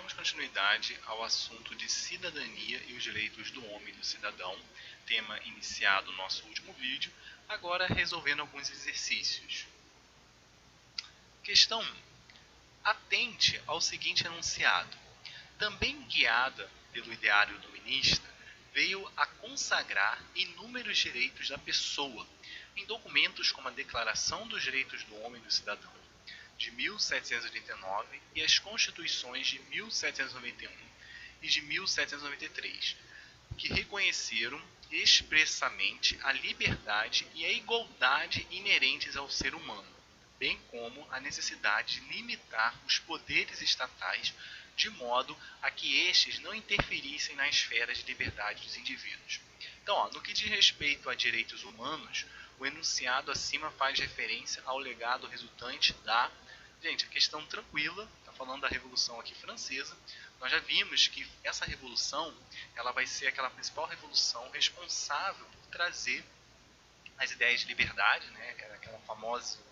Damos continuidade ao assunto de cidadania e os direitos do homem e do cidadão, tema iniciado no nosso último vídeo, agora resolvendo alguns exercícios. Questão 1. Atente ao seguinte enunciado. Também guiada pelo ideário iluminista, veio a consagrar inúmeros direitos da pessoa, em documentos como a Declaração dos Direitos do Homem e do Cidadão, de 1789 e as Constituições de 1791 e de 1793, que reconheceram expressamente a liberdade e a igualdade inerentes ao ser humano, bem como a necessidade de limitar os poderes estatais de modo a que estes não interferissem na esfera de liberdade dos indivíduos. Então, no que diz respeito a direitos humanos, o enunciado acima faz referência ao legado resultante da... Gente, a questão tranquila, está falando da Revolução aqui Francesa. Nós já vimos que essa revolução ela vai ser aquela principal revolução responsável por trazer as ideias de liberdade, né?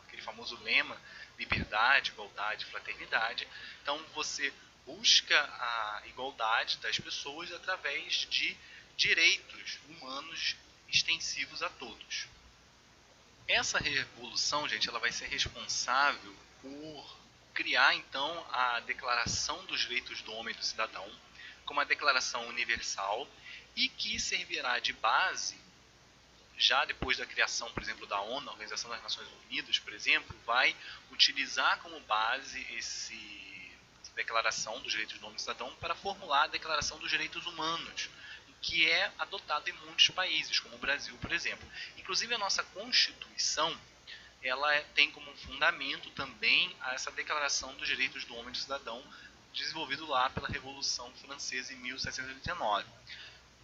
Aquele famoso lema liberdade, igualdade, fraternidade. Então você busca a igualdade das pessoas através de direitos humanos extensivos a todos. Essa revolução, gente, ela vai ser responsável por criar então a Declaração dos Direitos do Homem e do Cidadão como a Declaração Universal e que servirá de base, já depois da criação, por exemplo, da ONU, a Organização das Nações Unidas, por exemplo, vai utilizar como base essa Declaração dos Direitos do Homem e do Cidadão para formular a Declaração dos Direitos Humanos, que é adotada em muitos países, como o Brasil, por exemplo. Inclusive, a nossa Constituição ela tem como fundamento também essa Declaração dos Direitos do Homem e do Cidadão, desenvolvido lá pela Revolução Francesa em 1789.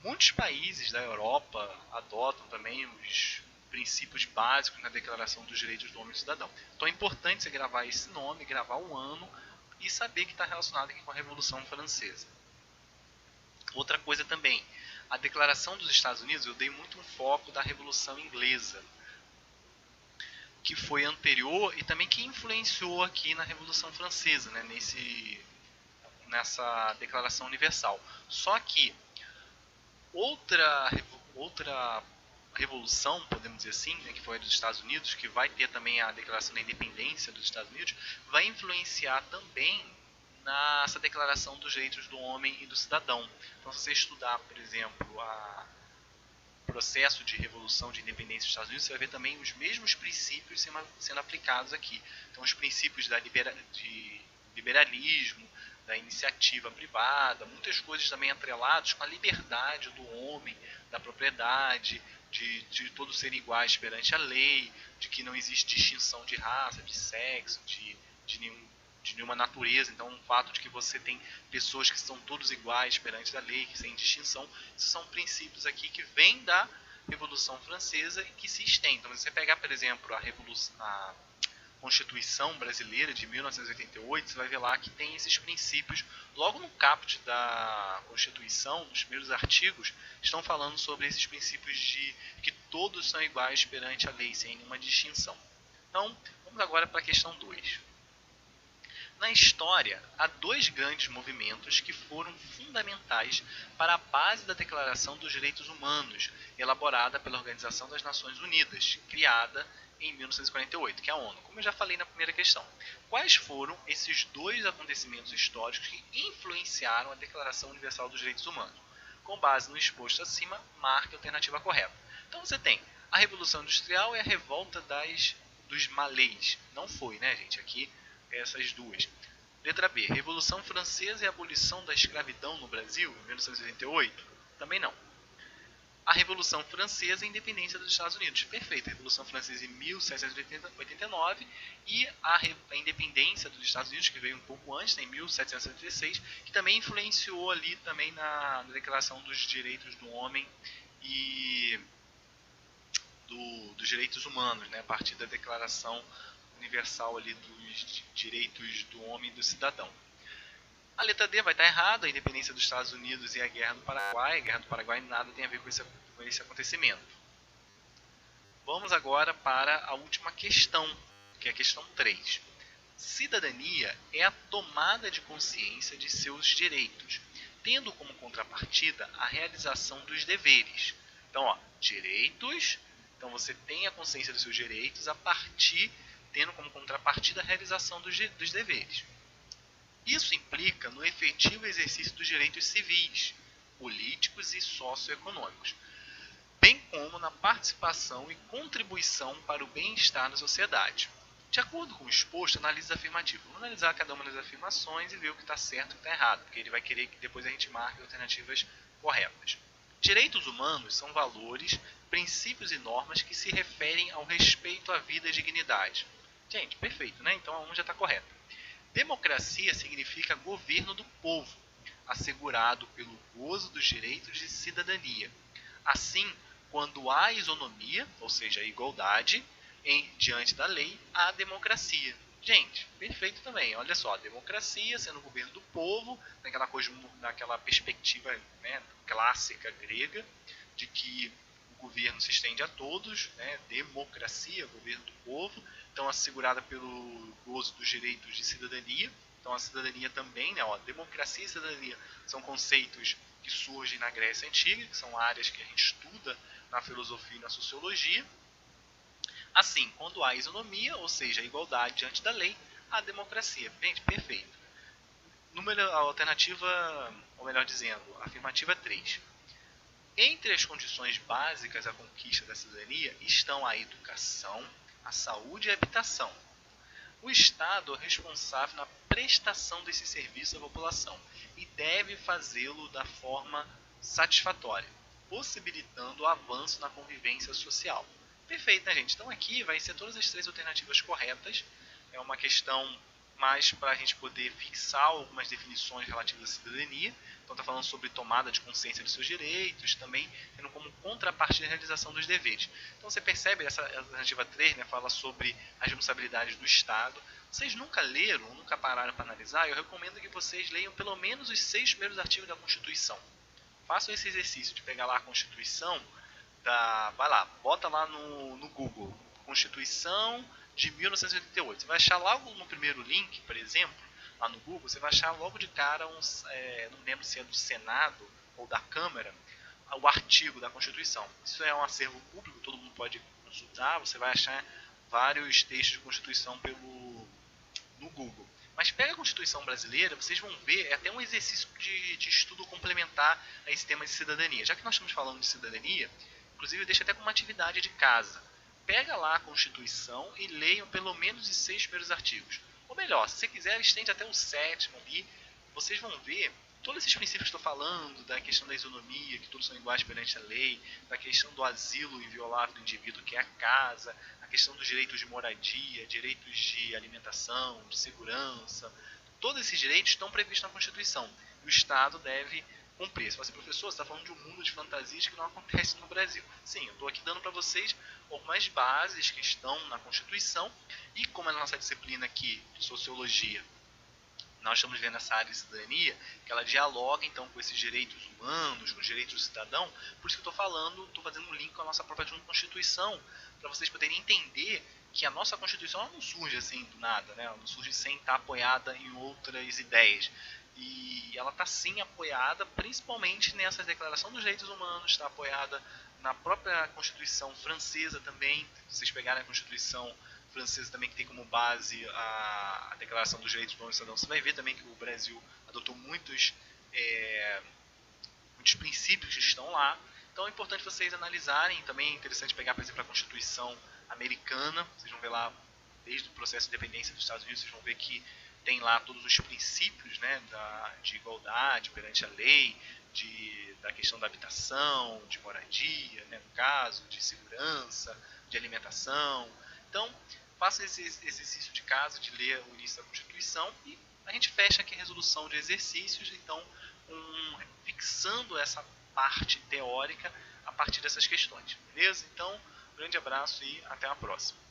Muitos países da Europa adotam também os princípios básicos na Declaração dos Direitos do Homem e do Cidadão. Então é importante você gravar esse nome, gravar o ano e saber que está relacionado aqui com a Revolução Francesa. Outra coisa também, a Declaração dos Estados Unidos, eu dei muito um foco da Revolução Inglesa, que foi anterior e também que influenciou aqui na Revolução Francesa, né, nessa Declaração Universal. Só que outra revolução, podemos dizer assim, né, que foi a dos Estados Unidos, que vai ter também a Declaração da Independência dos Estados Unidos, vai influenciar também nessa Declaração dos Direitos do Homem e do Cidadão. Então, se você estudar, por exemplo, o processo de revolução de independência dos Estados Unidos, você vai ver também os mesmos princípios sendo aplicados aqui. Então, os princípios de liberalismo, da iniciativa privada, muitas coisas também atreladas com a liberdade do homem, da propriedade, de todos serem iguais perante a lei, de que não existe distinção de raça, de sexo, de nenhuma natureza. Então, o fato de que você tem pessoas que são todos iguais perante a lei, que sem distinção, esses são princípios aqui que vêm da Revolução Francesa e que se estendem. Então, se você pegar, por exemplo, a Constituição Brasileira de 1988, você vai ver lá que tem esses princípios. Logo no caput da Constituição, nos primeiros artigos, estão falando sobre esses princípios de que todos são iguais perante a lei, sem nenhuma distinção. Então, vamos agora para a questão 2. Na história, há dois grandes movimentos que foram fundamentais para a base da Declaração dos Direitos Humanos, elaborada pela Organização das Nações Unidas, criada em 1948, que é a ONU, como eu já falei na primeira questão. Quais foram esses dois acontecimentos históricos que influenciaram a Declaração Universal dos Direitos Humanos? Com base no exposto acima, marque a alternativa correta. Então você tem a Revolução Industrial e a Revolta dos Malês. Não foi, né, gente? Aqui, essas duas. Letra B, Revolução Francesa e a abolição da escravidão no Brasil, em 1988? Também não. A Revolução Francesa e a independência dos Estados Unidos. Perfeito. A Revolução Francesa em 1789 e a independência dos Estados Unidos, que veio um pouco antes, em 1776, que também influenciou ali também na Declaração dos Direitos do Homem e dos Direitos Humanos, né, a partir da Declaração Universal ali dos Direitos do Homem e do Cidadão. A letra D vai estar errada, a independência dos Estados Unidos e a Guerra do Paraguai. A Guerra do Paraguai nada tem a ver com esse acontecimento. Vamos agora para a última questão, que é a questão 3. Cidadania é a tomada de consciência de seus direitos, tendo como contrapartida a realização dos deveres. Então, direitos, então você tem a consciência dos seus direitos a partir, tendo como contrapartida a realização dos deveres. Isso implica no efetivo exercício dos direitos civis, políticos e socioeconômicos, bem como na participação e contribuição para o bem-estar da sociedade. De acordo com o exposto, analise afirmativa. Vamos analisar cada uma das afirmações e ver o que está certo e o que está errado, porque ele vai querer que depois a gente marque alternativas corretas. Direitos humanos são valores, princípios e normas que se referem ao respeito à vida e dignidade. Gente, perfeito, né? Então a 1 já está correta. Democracia significa governo do povo, assegurado pelo gozo dos direitos de cidadania. Assim, quando há isonomia, ou seja, a igualdade, diante da lei, há democracia. Gente, perfeito também. Olha só, a democracia sendo o governo do povo, naquela perspectiva, né, clássica grega, de que o governo se estende a todos, né, democracia, governo do povo, então assegurada pelo gozo dos direitos de cidadania. Então a cidadania também, né, democracia e cidadania são conceitos que surgem na Grécia Antiga, que são áreas que a gente estuda na filosofia e na sociologia. Assim, quando há isonomia, ou seja, a igualdade diante da lei, há democracia. Gente, perfeito. A alternativa, ou melhor dizendo, a afirmativa 3. Entre as condições básicas à conquista da cidadania estão a educação, a saúde e a habitação. O Estado é responsável na prestação desses serviços à população e deve fazê-lo da forma satisfatória, possibilitando o avanço na convivência social. Perfeito, né, gente? Então aqui vai ser todas as 3 alternativas corretas. É uma questão mais para a gente poder fixar algumas definições relativas à cidadania. Então está falando sobre tomada de consciência dos seus direitos, também tendo como contrapartida a realização dos deveres. Então você percebe, essa alternativa 3, né, fala sobre as responsabilidades do Estado. Vocês nunca leram, nunca pararam para analisar? Eu recomendo que vocês leiam pelo menos os 6 primeiros artigos da Constituição. Façam esse exercício de pegar lá a Constituição, vai lá, bota lá no Google, Constituição de 1988. Você vai achar logo no primeiro link, por exemplo, lá no Google, você vai achar logo de cara, não lembro se é do Senado ou da Câmara, o artigo da Constituição. Isso é um acervo público, todo mundo pode consultar, você vai achar vários textos de Constituição no Google. Mas pega a Constituição brasileira, vocês vão ver, é até um exercício de estudo complementar a esse tema de cidadania. Já que nós estamos falando de cidadania, inclusive deixa até como uma atividade de casa. Pega lá a Constituição e leiam pelo menos os 6 primeiros artigos. Ou melhor, se você quiser, estende até o 7º ali. Vocês vão ver todos esses princípios que estou falando, da questão da isonomia, que todos são iguais perante a lei, da questão do asilo inviolável do indivíduo, que é a casa, a questão dos direitos de moradia, direitos de alimentação, de segurança. Todos esses direitos estão previstos na Constituição. E o Estado deve cumprir. Se você, professor, você está falando de um mundo de fantasias que não acontece no Brasil. Sim, eu estou aqui dando para vocês algumas bases que estão na Constituição, e como é a nossa disciplina aqui de Sociologia, nós estamos vendo essa área de cidadania, que ela dialoga então com esses direitos humanos, com os direitos do cidadão. Por isso que eu estou fazendo um link com a nossa própria Constituição, para vocês poderem entender que a nossa Constituição ela não surge assim do nada, né? Ela não surge sem estar apoiada em outras ideias. E ela está sim apoiada principalmente nessa Declaração dos Direitos Humanos, está apoiada na própria Constituição francesa também. Se vocês pegarem a Constituição francesa também, que tem como base a Declaração dos Direitos Humanos do Cidadão, você vai ver também que o Brasil adotou muitos princípios que estão lá. Então é importante vocês analisarem. Também é interessante pegar, por exemplo, a Constituição americana. Vocês vão ver lá, desde o processo de independência dos Estados Unidos, vocês vão ver que tem lá todos os princípios, né, de igualdade perante a lei, da questão da habitação, de moradia, né, no caso, de segurança, de alimentação. Então, faça esse exercício de casa, de ler o início da Constituição, e a gente fecha aqui a resolução de exercícios, então, fixando essa parte teórica a partir dessas questões. Beleza? Então, um grande abraço e até a próxima.